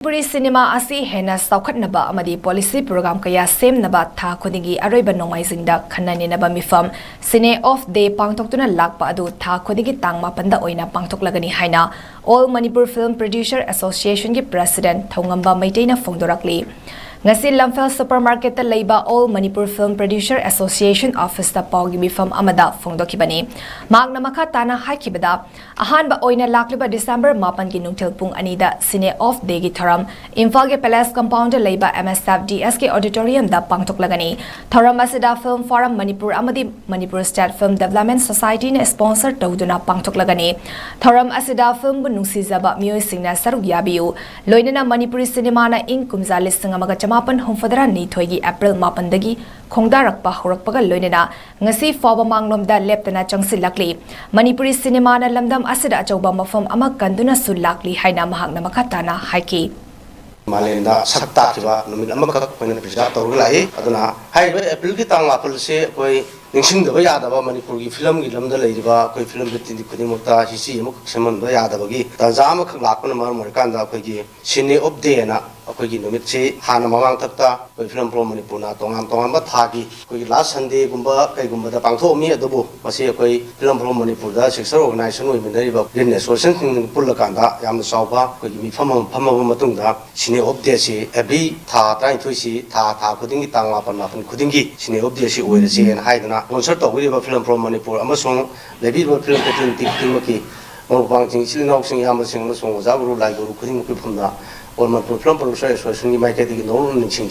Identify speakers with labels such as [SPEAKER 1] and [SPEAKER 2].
[SPEAKER 1] Manipuri cinema asi hena saukhatnaba amadi policy program kaya semnaba tha khudingi aroiba nomaisingda khannaninaba mifam cine off day pangtoktuna lakpa adu tha khudingi tangma panda oina pangtoklagani haina All Manipur Film Producer Association gi president Thongamba Maiteina Phongdorakli ngasi LAMPHEL supermarket ta LEIBA All Manipur Film Producer Association office ta Paogi Meepham Amada Phongdok-Khibani magna makha tana haikibada ahanba oina lakliba December 8 gi nungthil pung anida cine off day gi thoram Imphal ge Palace compound LEIBA MSF DSK auditorium da pangtoklagani thoram asida film forum Manipur amadi Manipur State Film Development Society ne sponsor tawduna pangtoklagani thoram asida film bu nungsijaba miyoi singna saruk yabiu loinana Manipuri cinema na ing kumza listing amaga Mapan Humfadra ni thoigi April Mapandagi Khongdarakpa Horakpaga Loinena ngasi Faba Manglomda Leptana Changsilakli Manipuri cinema na lamdam asida achauba mafam ama kanduna sulakli haina mahakna makatana haiki
[SPEAKER 2] Malenda sakta kiba numit amakak koina pisa torulai aduna haiba April ki tang apel se koi ningsing da ya da ba Manipur gi film gi lamda leiba koi film bitin di kuni mukta hisi amuk seman da ya da bagi ta jama khak lakna mar mar kan da koi gi sine of day na koi gi numit se hana mamang takta koi film pro Manipur na tongan tongan ba thagi koi last Sunday gumba kai gumba da pangtho mi adubu masi koi film pro Manipur da sector organization oi minari ba green association pulla kan da yam sauba koi gi Meepham matung da sine of day si every tha trai thui si tha khuding gi tang ma pan khuding gi sine of day si oi se en haidana concert to with film from Manipur amasong lebi film team timaki or banging silnok sing yam sing song zabru lai guru khuding ku phumda or Manipur film producer association gi mai ke di no ning sing